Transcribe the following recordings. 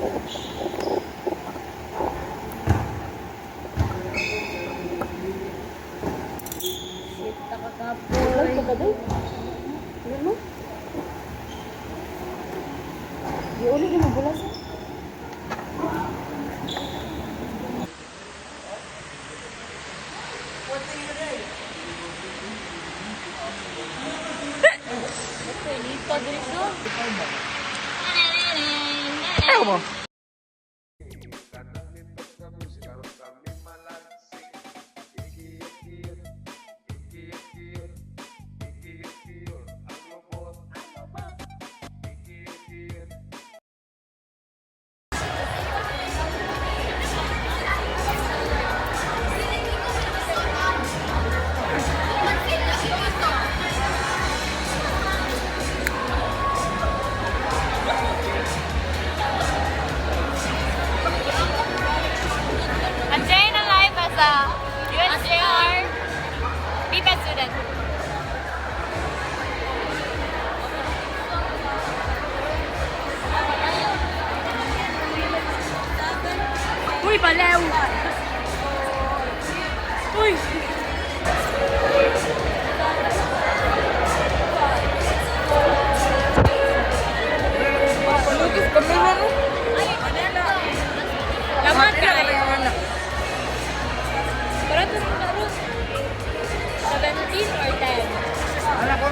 Shit, takakapoy. Ano mo? Iuli mo bulas. Lipat dito. Ayaw mo. I'm staying alive as a USJR BPED student. Uy, balew! Uy! Lukis kami na no? Laman ka eh. Anak. Pero ito rin na rin. 17 or 10? Anak ko.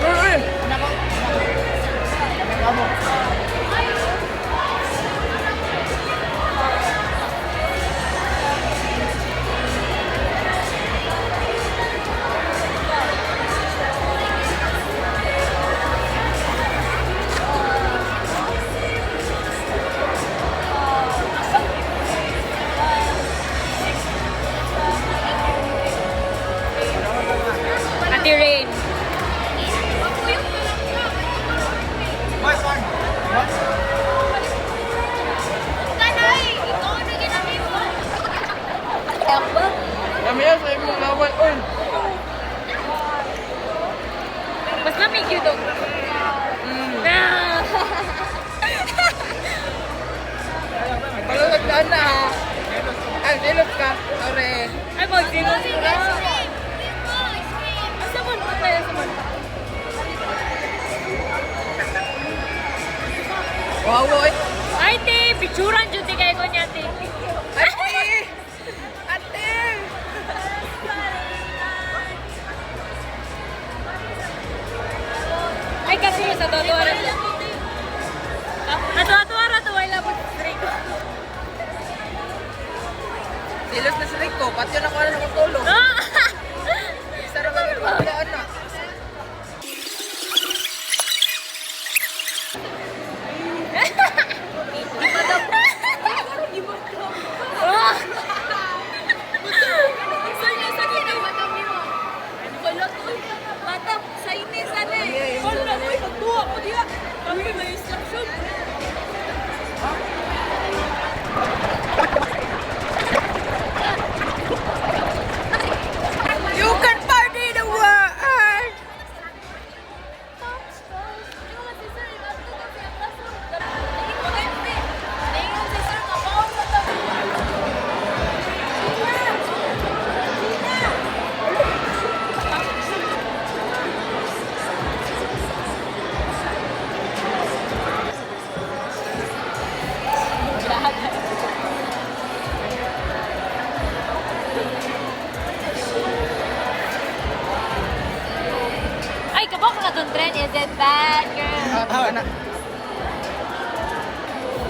Uy! Anak ko. Kamu. Ate Rain. Kami yan sa imong lawan. Uy! Mas lamig yun dong. Palulagdaan na ha. Ang silot ka. Sorry. Ay, mag-sinos ko na. Asa mo? Ano tayo sa mo? Wow, boy. Ay, te! Picturan dyan di kayo niya, te. Ate! Ate! Ay, kasi sa totoo rin. Ato-ato to, wala po straight. Silos na silik ko. Pati yun ako na nakatulog. Sarap ang ipagdaan na. You can party the world! Ay, kabok na itong trend. Is it bad, girl? Anak.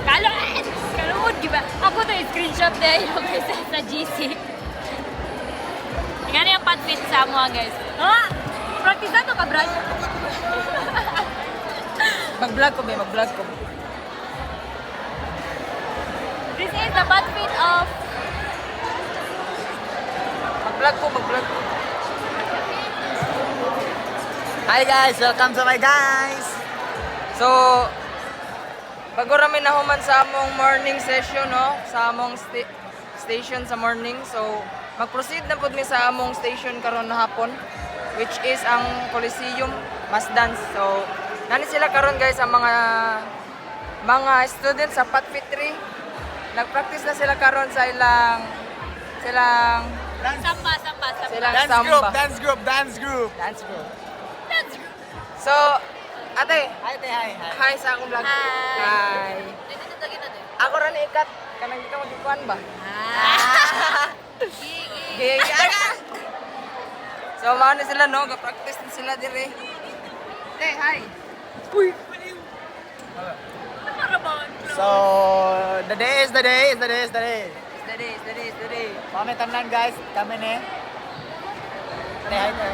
Kaluan! Kaluan, di ba? Ako to screenshot na yung sa GC. Tingnan na yung pad-fit sa mo, guys. Ha? Practice na to ka, Brad? Mag-vlog ko, be. Mag-vlog ko. This is the pad-fit of... Mag-vlog ko, mag-vlog ko. Hi guys! Welcome to my guys! So, bago rami nahuman sa among morning session, no? Sa among station sa morning. So, mag-proceed na pud mi sa among station karon na hapon, which is ang Coliseum Mass Dance. So, nani sila karon guys ang mga mga students sa Patfit 3. Nag-practice na sila karon sa silang Samba. silang Dance samba. group, dance group, dance group. Dance group. That's good. So, ate, Hi, te, hi, hi. hi sa akong vlog. Hi. Dito kita din. Ako ra ni ikat. Kanang ikaw magikuan ba? Gigi. Gaya. So, mao ni sila no, ga-practice na sila dire. Hey, hi. Uy. So, the day is the day, is the day, is the day. Steady. Kami tanan guys, kami ni. Te, hi, te.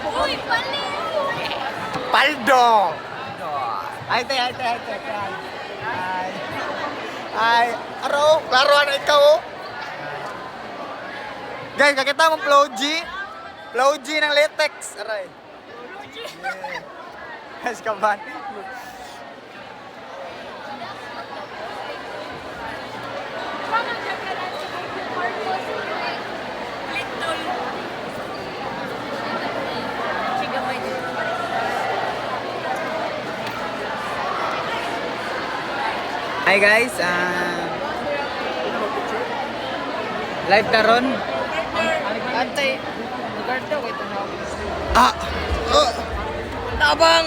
Uy, paliw. Paldo! Hi, te, hi, te, hi, te. Hi. Hi. Aro, klaro na ikaw oh. Guys, kakita mo Flow G? Flow G ng latex. Aray. Yeah. Guys, kaban. Hi guys, live karon. Ate, lugar daw ito na. Ah, Tabang!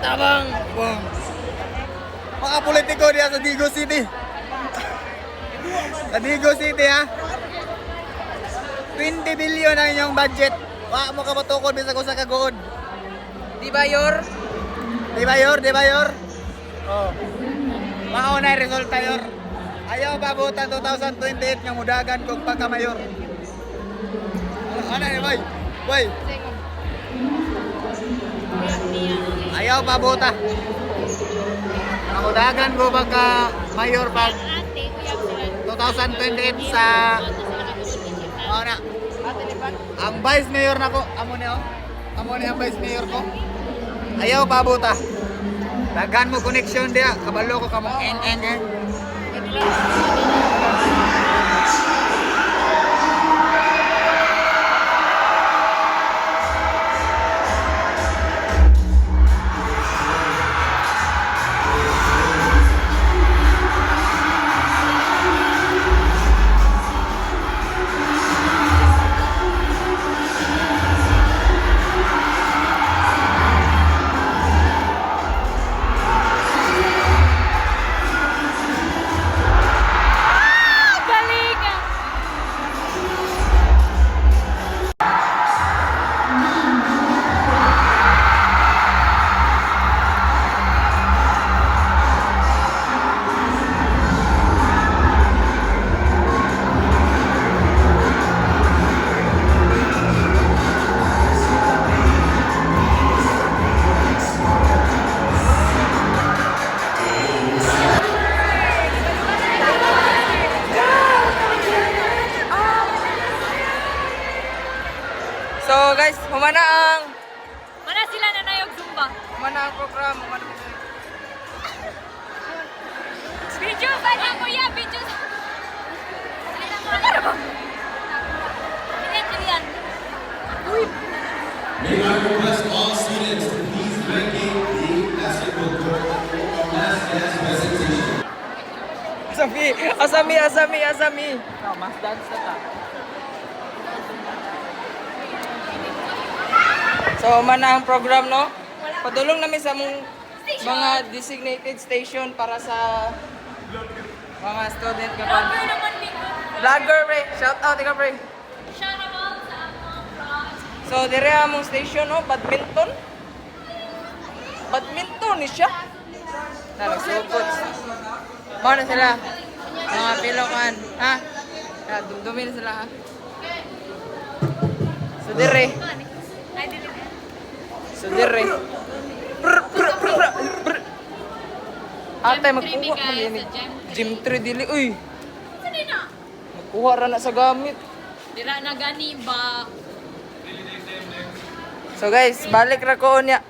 Tabang! mga politiko diya sa Digo City. Sa Digo City ha. 20 billion ang inyong budget. Wa mo ka matukod bisa ko sa kagood. Di ba, Yor? Di ba yor? Di ba yor? Oh. Mao na resulta yor. Ayaw pabutan 2028 nga mudagan kog pagkamayor. Ano ni boy? Boy. Ayaw pabuta. Mudagan ko pagka mayor pag 2028 sa mao na. Ang vice mayor nako, amo ni oh. Amo ni ang vice mayor ko. Ayaw pabuta. Daghan mo connection dia, kabalo ko kamo NN. Galing ah. So guys, humana ang Mana sila na nayog Zumba. program. Video ba na kuya? Video sa... Ano ba? Yan. Uy. May I request all students to please vacate the basketball court for last dance presentation. Asami. No, mas dance na ta. So, humana ang program, no? Padulong namin sa mong mga designated station para sa mga student ka pa. Vlogger naman ni ko. Vlogger, pre. Shout out, ikaw, pre. Shout out sa among front. So, dire among station, no? Badminton. Badminton ni siya. Nagsugod. Mao na sila. Mga pilokan. Ha? Dumdumin na sila, ha? So, dire. Ay, dili. So, dire. Ate, magkuha Gym 3 mo yan. guys, sa Gym 3 dili. Uy, Saan na? magkuha ra na sa gamit. Dira na gani ba? So guys, balik ra ko niya.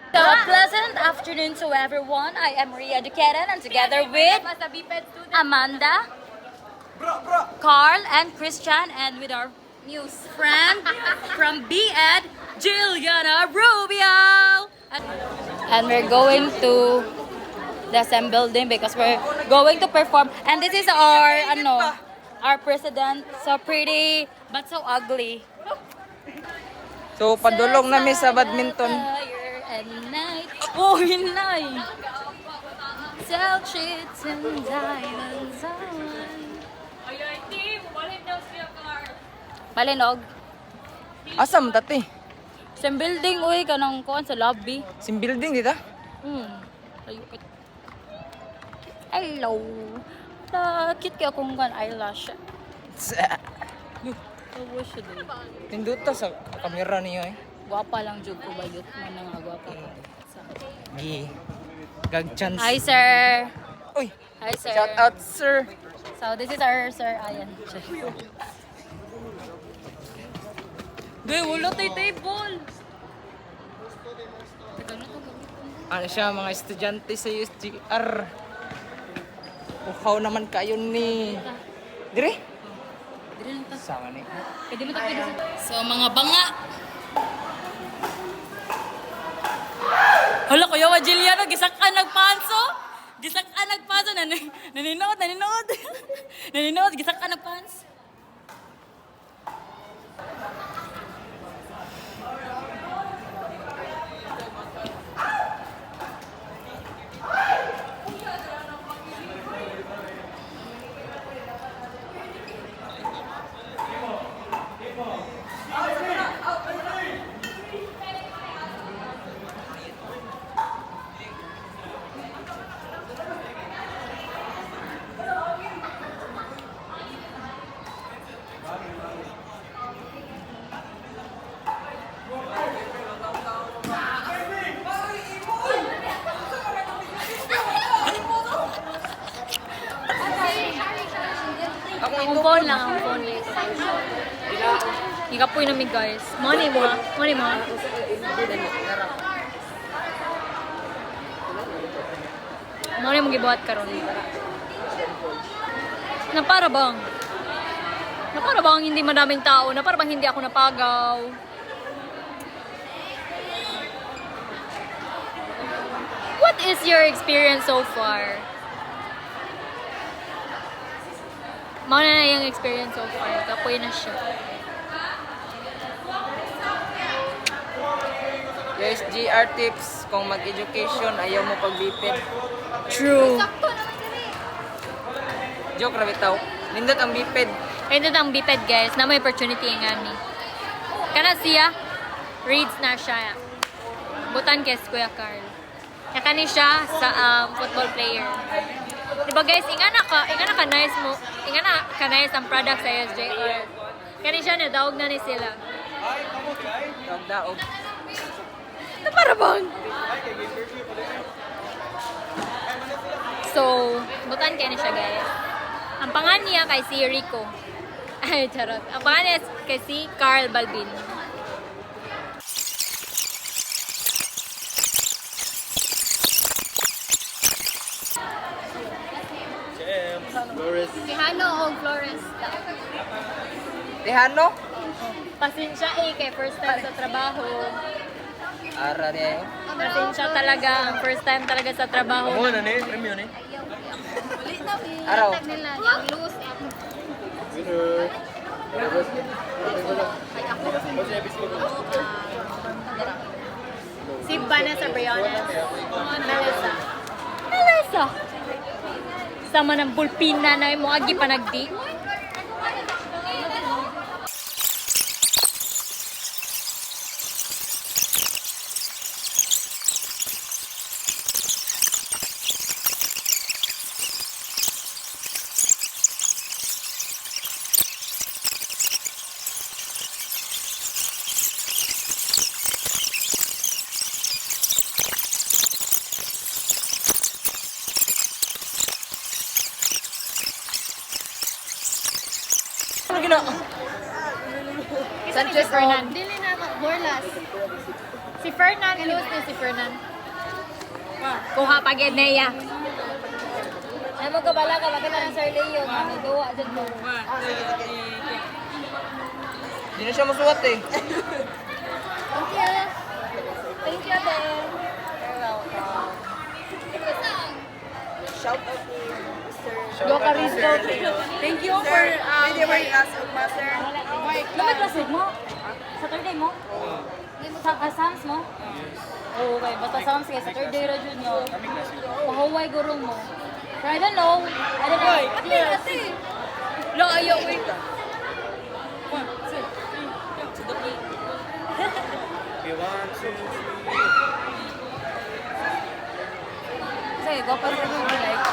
So, pleasant afternoon to everyone. I am Ria Duquedan and together with Sa BPED student. Amanda, Carl, and Christian, and with our new friend from BEd, Juliana Rubio. And we're going to the SM building because we're going to perform. And this is our president. So pretty, but so ugly. So padulong namin sa badminton. Fire at night. Oh, hinay. Sell cheats and diamonds on. Ay, team, wallet daw siya car. Malinog. Asa mo tati? Sa building, uy, kanang kuan sa lobby. Sim building dita? Ayukit. Hello. Cute kaya akong kan eyelash. Tawa siya din. Tinduta sa kamera niyo eh. Gwapa lang jud ko bayot mo nang gwapa ko. Gi. Gag chance. Hi sir. Uy. Hi sir. Shout out sir. So this is our sir Ayan. Gay, wala tayo table. Ano siya mga estudyante sa USGR. Uhaw naman kayo ni. Dire? Dire lang ta. Sama ni. Pwede mo pwede sa... So mga banga. Hala, kuya wa Jiliano, gisakan nagpanso. Gisakan nagpanso. Naninood. Naninood, gisakan nagpanso. Ang phone lang, ang phone lang. Ikapoy namin guys. Money mo ha? Money mo ha? Money mo gibuhat karon. Na para bang? Na para bang hindi madaming tao? Na para bang hindi ako napagaw? What is your experience so far? Mauna na yung experience so far. Kapoy na siya. USGR tips kung mag-education ayaw mo pagbipid. True. Joke ra bitaw. Nindot ang bipid. Ito ang biped guys, na may opportunity nga ni. Kana siya, reads na siya. Butan kay Kuya Carl. Nakani siya sa football player. Diba guys, ingana ka nice mo. Ingana ka nice ang product sa SJR. Kani siya na daog na ni sila. Daog. Ito para bang? So, butan kaya ni siya guys. Ang pangalan niya kay si Rico. Ay, charot. Ang pangalan niya kay si Carl Balbin. Si Hano o Flores. Tihano? Pasensya kay first time sa trabaho. Ara niya yun. Pasensya talaga, ang first time talaga sa trabaho. Ano ni? Premium ni? Araw. Nila, yung lose. Si Vanessa Briones. Melissa. Sama ng bulpina na yung agi panagdi. Ano gina? Sanchez Fernan. Dili na Borlas. Si Fernan, close to si Fernan. Kuha pagid niya. Ay mo kabala ka bakit na Sir Leo nga duwa jud mo. Hindi na siya masuwat eh. Thank you. Thank you, Ben. You're welcome. Shout out ni Mr. Doka Rizzo. Thank you for Pwede ba yung last of master? Lumay classmate mo? Saturday mo? Sa Sams mo? Oo, okay. Basta Sams kayo. Saturday ra jud nyo. Mahuway gurong mo. So, I don't know. Ate. Lo, ayaw, wait. Sige, go pa rin yung like.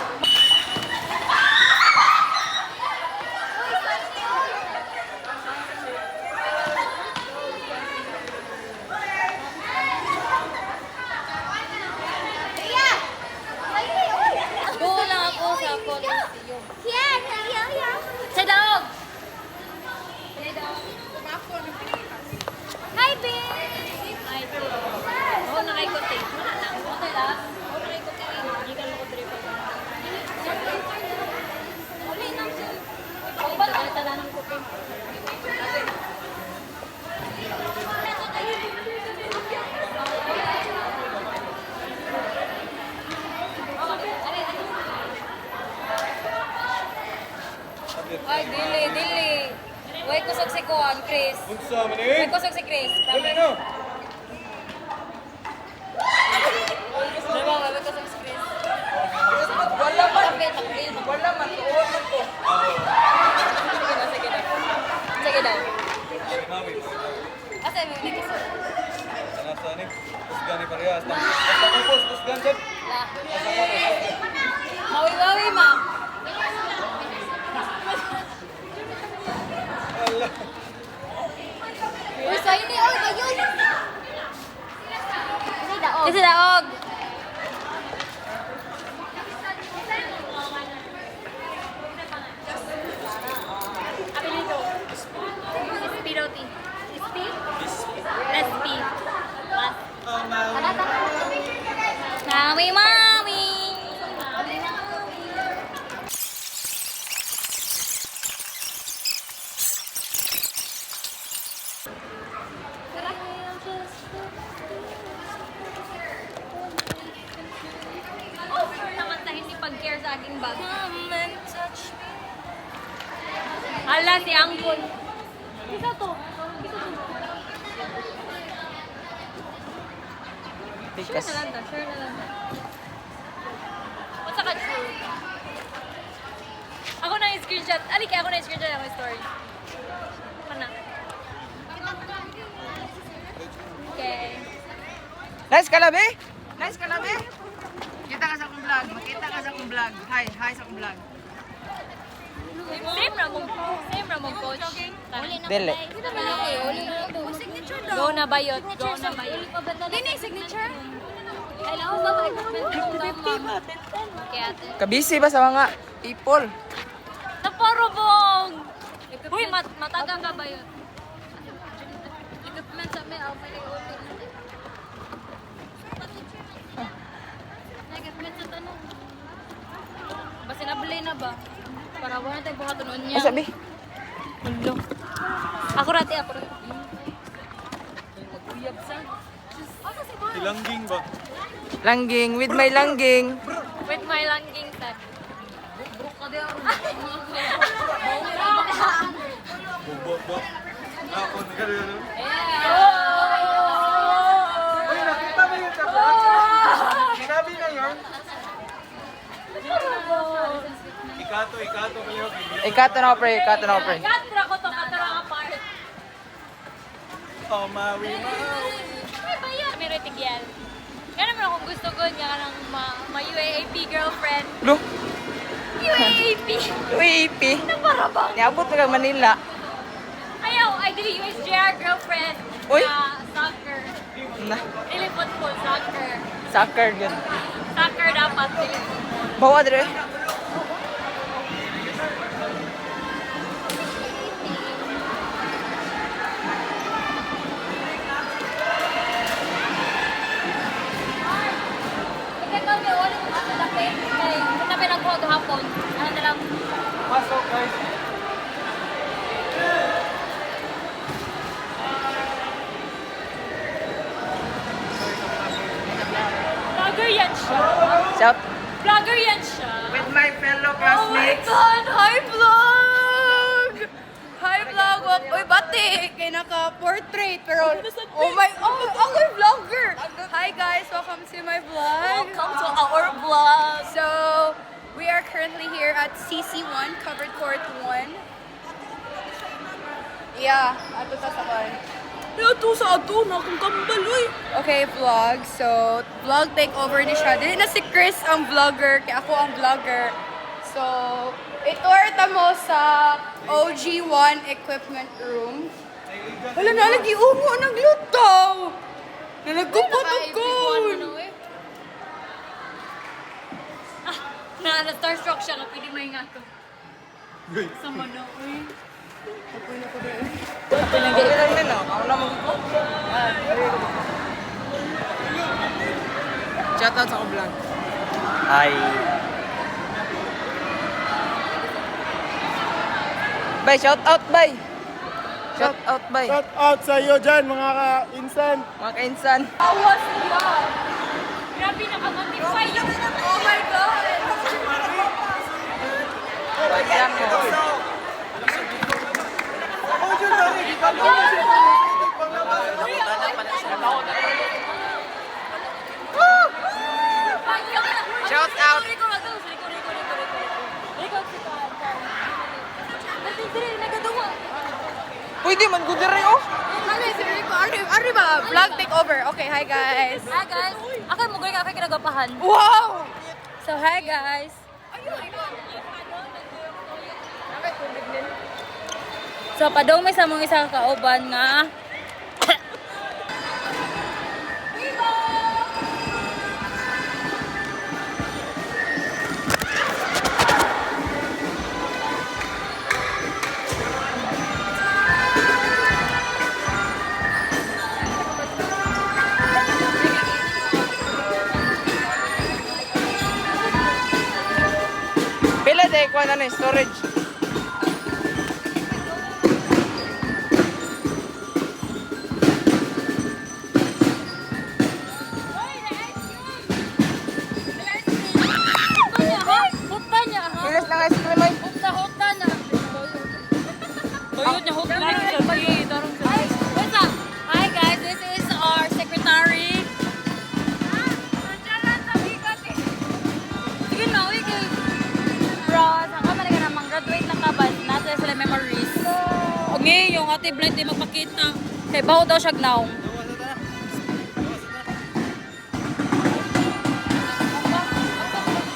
Go na ako sa Coliseum. Sa daog! Hi, Ben. Ay, oo, nakay-kote. Wala lang. Okay lang. Oo, nakay-kote. Hindi ka lang ko trip. Oo, ba? Tala ng kote. Ay, dili. Uy, kusog si Kuan, Chris. Uy, kusog si Chris. Promise. Diba, uy, kusog si Chris. Wala man. Takbil. Wala man. Tuwan man ko. Sige na. Sige daw. Asa mo ni kusog? Lah. Mawi-wawi, ma'am. Uy, sa'yo ni Oy, ayun. Kasi daog. Apelido. Spiroti. Spi? Respi. Mas. Mawi, mawi. Oh, sure naman na hindi pag-care sa aking bag. Hala, si Angkol. Isa to. Sure na lang ta, sure na lang ta. What's ka sure? Ako na yung screenshot. Aliki, ako na yung screenshot ako yung story. Ako na. Okay. Nice ka labi? Nice ka labi? Kita ka sa akong vlog. Makita ka sa akong vlog. Hi sa akong vlog. Same ra mo coach. Dili. Go na bayot. Go na bayot. Dini, signature? Hello, bye-bye. Okay, ate. Kabisi ba sa mga people? Naparobong! Uy, matagang ka ba yun? Equipment sa may may ulit. Equipment sa tanong. Basta nabili na ba? Para wala tayo buhatunon niya. Ay, sabi. Hulo. Ako rati. Ilangging ba? Langging. With my langging. With my langging sad. Bubok. Ako, nagkaroon. Uy, nakita mo yun sa vlog? Sinabi na yun? Ikato kayo. Ikato na ako, pre. Katra ko to, katra ka part. Oh, mawi. Ay, baya. May rating yan. Kaya naman akong gusto ko niya ka ng ma-UAAP girlfriend. Lo. UAAP! UAP. Naparabang. Niabot na kang Manila. Ayaw, I did USJR girlfriend. Uy. Na soccer. Na. Dili football, soccer. Soccer yun. Soccer dapat, dili football. Bawa dire. Ikaw kami ulit kung ano dapit. Kaya kung na pinaghuwag hapon, ano na lang. Pasok, guys. Vlogger yan siya. With my fellow Oh my classmates. God! Hi, vlog! Hi, vlog! Uy, bati! Kaya naka-portrait, pero... Oh my... Oh, ako yung vlogger! Hi, guys! Welcome to my vlog! Welcome to our vlog. So, we are currently here at CC1, Covered Court 1. Yeah, ato ta sa kan. Ito sa ato na kung kambaloy. Okay, vlog. So, vlog takeover ni siya. Dili na si Chris ang vlogger, kaya ako ang vlogger. So, itour ta mo sa OG1 equipment room. Wala na, lagi umo, naglutaw! Na nagkupot-ukon! Na-starstruck siya nga, pwede may nga to. Sama na, uy. Okay lang din, no? Ako na mag-vlog. Shoutout sa vlog. Hi. Bay, shoutout, bay. Shoutout, bay. Shout out sa iyo dyan, mga ka-insan. Mga kainsan. Awas niya! Grabe, nakamotify yung... Oh my God! Bagyan mo. Shout out. Pwede man, good rin, oh. Ari ba? Vlog takeover. Okay, hi guys. Hi guys, ako mo gawin ako kinagapahan. Wow! So, hi guys. So, padong may sa mong isang kauban nga. Pila day ko na storage. Hukta niya, ha? Pilas lang ice cream ay. Hukta na. Tuyod niya, hukta na. What's up? Hi guys, this is our secretary. Sige na, uy kay bro, saan ka talaga namang graduate na ka ba? Nasa sila memories. O yung ate blind di magpakita. Kay baho daw siya gnaong.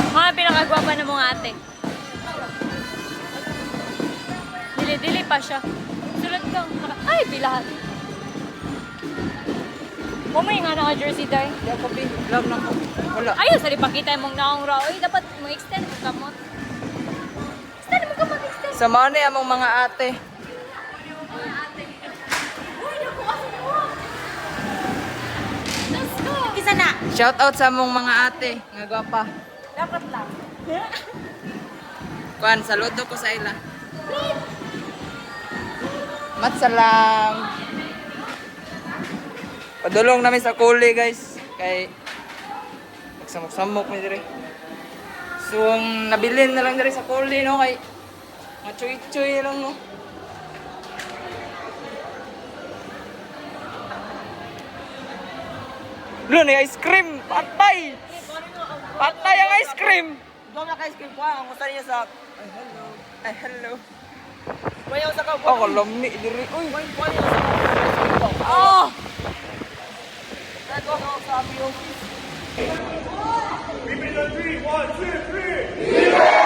Mga pinakagwapa na mong ate. Dili-dili pa siya. Sulod ka. Ay, bilahan. May nga naka-jersey dahil. Di ako bin. Love na ko. Wala. Ayun, sali pakita mong naong raw. Ay, dapat mo extend mo kamot. Extend mo kamot, extend. Sa mga ni among mga ate. Let's go. Kisa na. Shoutout sa among mga ate. Nga gwapa. Dapat lang. Kuan, saludo ko sa ila. Matsalang. Padulong namin sa kuli, guys. Kay magsamok-samok mi dire. So, ang nabilin na lang dire sa kuli, no? Kay machoy-choy lang, no? Lo, ni ice cream! Patay! Patay ang ice cream! Doon na ka ice cream ko, ang gusto niya sa... Ay, hello. Ay, hello. Mayaw sa ka. Oh, lamni diri. Uy, oh! Ito ako sa office. Give me the 3, 1, 2, 3.